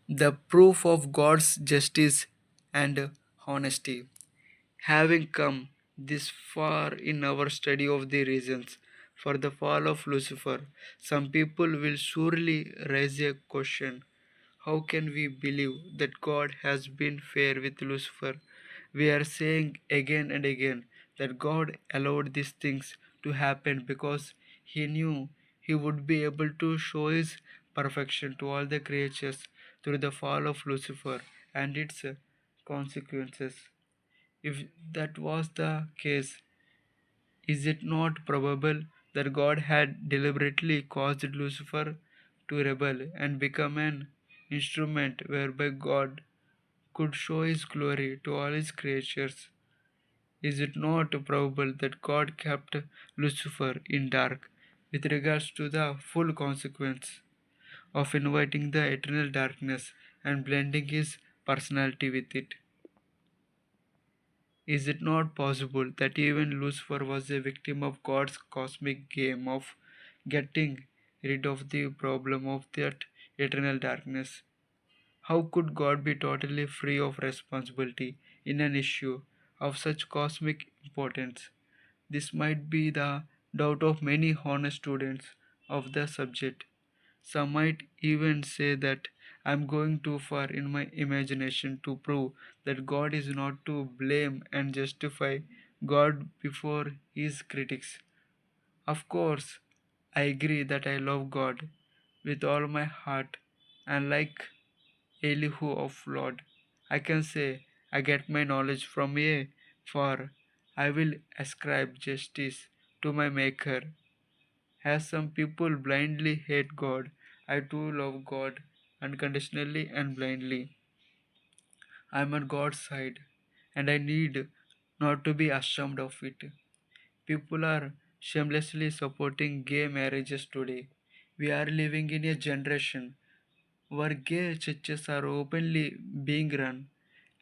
The proof of God's justice and honesty. Having come this far in our study of the reasons for the fall of Lucifer, some people will surely raise a question. How can we believe that God has been fair with Lucifer? We are saying again and again that God allowed these things to happen because He knew He would be able to show His perfection to all the creatures through the fall of Lucifer and its consequences. If that was the case, is it not probable that God had deliberately caused Lucifer to rebel and become an instrument whereby God could show his glory to all his creatures? Is it not probable that God kept Lucifer in dark with regards to the full consequence of inviting the eternal darkness and blending his personality with it? Is it not possible that even Lucifer was a victim of God's cosmic game of getting rid of the problem of that eternal darkness? How could God be totally free of responsibility in an issue of such cosmic importance? This might be the doubt of many honest students of the subject. Some might even say that I am going too far in my imagination to prove that God is not to blame and justify God before his critics. Of course, I agree that I love God with all my heart, and like Elihu of Lord, I can say I get my knowledge from A, for I will ascribe justice to my Maker. As some people blindly hate God, I too love God unconditionally and blindly. I am on God's side, and I need not to be ashamed of it. People are shamelessly supporting gay marriages today. We are living in a generation where gay churches are openly being run,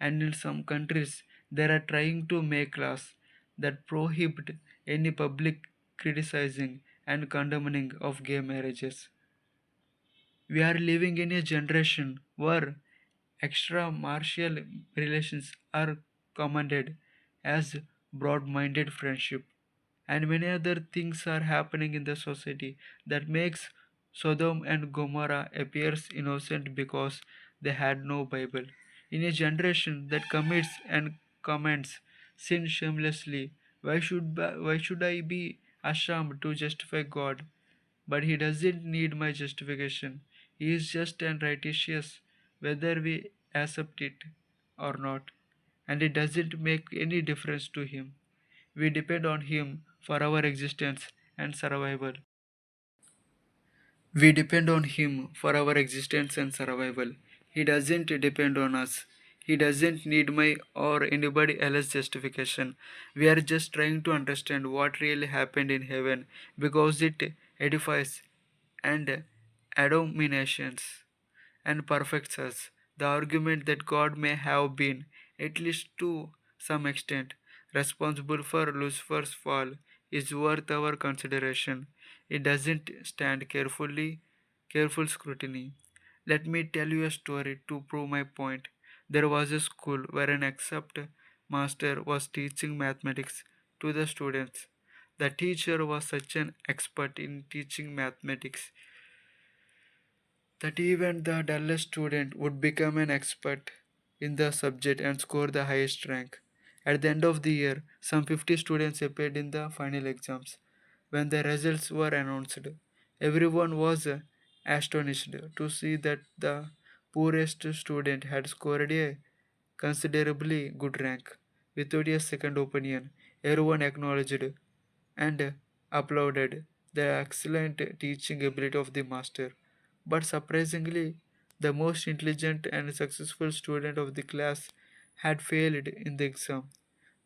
and in some countries they are trying to make laws that prohibit any public criticizing and condemning of gay marriages. We are living in a generation where extramartial relations are commanded as broad minded friendship, and many other things are happening in the society that makes Sodom and Gomorrah appears innocent because they had no Bible. In a generation that commits and comments sin shamelessly, why should I be ashamed to justify God? But he doesn't need my justification. He is just and righteous whether we accept it or not, and it doesn't make any difference to him. We depend on him for our existence and survival. We depend on him for our existence and survival. He doesn't depend on us. He doesn't need my or anybody else's justification. We are just trying to understand what really happened in heaven because it edifies and admonitions and perfects us. The argument that God may have been, at least to some extent, responsible for Lucifer's fall is worth our consideration. It doesn't stand careful scrutiny. Let me tell you a story to prove my point. There was a school where an except master was teaching mathematics to the students. The teacher was such an expert in teaching mathematics that even the dullest student would become an expert in the subject and score the highest rank. At the end of the year, some 50 students appeared in the final exams. When the results were announced, everyone was astonished to see that the poorest student had scored a considerably good rank. Without a second opinion, everyone acknowledged and applauded the excellent teaching ability of the master. But surprisingly, the most intelligent and successful student of the class had failed in the exam.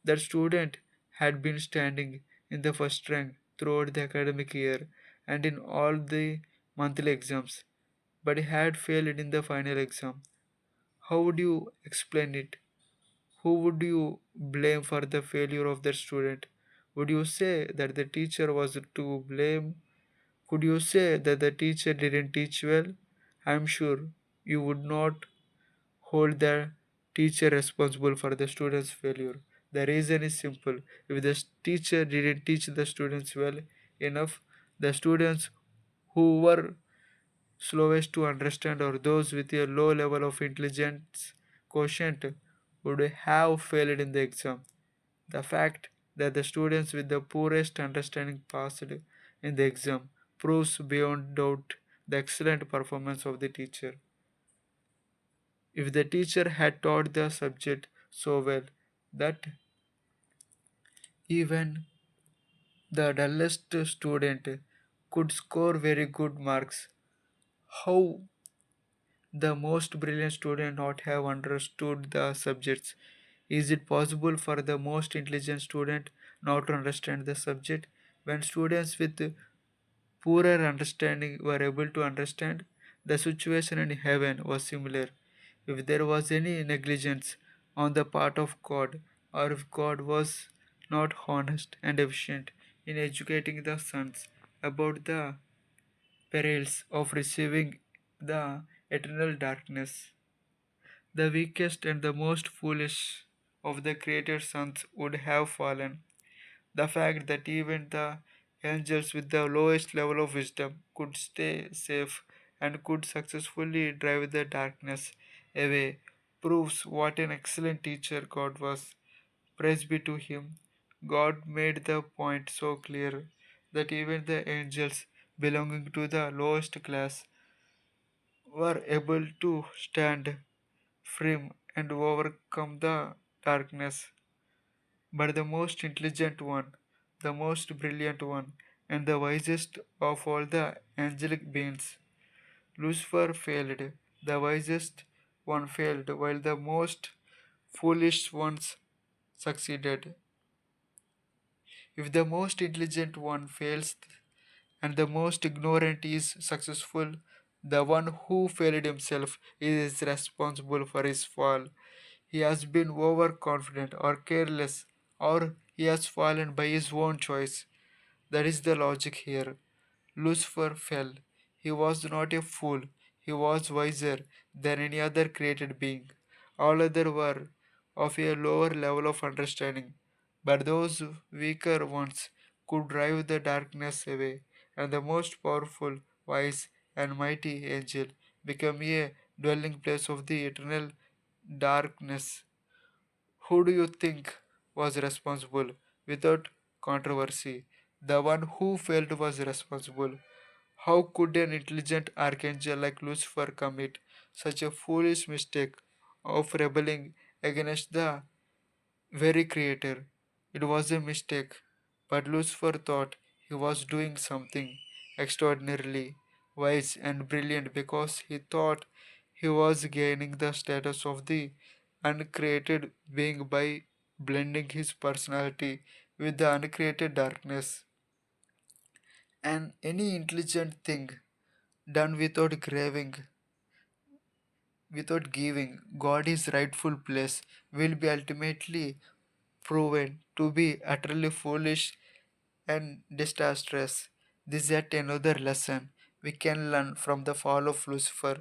That student had been standing in the first rank throughout the academic year and in all the monthly exams, but had failed in the final exam. How would you explain it? Who would you blame for the failure of that student? Would you say that the teacher was to blame? Could you say that the teacher didn't teach well? I'm sure. you would not hold the teacher responsible for the student's failure. The reason is simple. If the teacher didn't teach the students well enough, the students who were slowest to understand or those with a low level of intelligence quotient would have failed in the exam. The fact that the students with the poorest understanding passed in the exam proves beyond doubt the excellent performance of the teacher. If the teacher had taught the subject so well that even the dullest student could score very good marks, how the most brilliant student not have understood the subjects? Is it possible for the most intelligent student not to understand the subject? When students with poorer understanding were able to understand, the situation in heaven was similar. If there was any negligence on the part of God, or if God was not honest and efficient in educating the sons about the perils of receiving the eternal darkness, the weakest and the most foolish of the created sons would have fallen. The fact that even the angels with the lowest level of wisdom could stay safe and could successfully drive the darkness away proves what an excellent teacher God was. Praise be to Him. God made the point so clear that even the angels belonging to the lowest class were able to stand firm and overcome the darkness. But the most intelligent one, the most brilliant one, and the wisest of all the angelic beings, Lucifer failed. The wisest one failed, while the most foolish ones succeeded. If the most intelligent one fails and the most ignorant is successful, the one who failed himself is responsible for his fall. He has been overconfident or careless, or he has fallen by his own choice. That is the logic here. Lucifer fell. He was not a fool. He was wiser than any other created being. All others were of a lower level of understanding, but those weaker ones could drive the darkness away, and the most powerful, wise, and mighty angel became a dwelling place of the eternal darkness. Who do you think was responsible? Without controversy, the one who failed was responsible. How could an intelligent archangel like Lucifer commit such a foolish mistake of rebelling against the very Creator? It was a mistake, but Lucifer thought he was doing something extraordinarily wise and brilliant because he thought he was gaining the status of the uncreated being by blending his personality with the uncreated darkness. And any intelligent thing done without giving God his rightful place will be ultimately proven to be utterly foolish and disastrous. This is yet another lesson we can learn from the fall of Lucifer.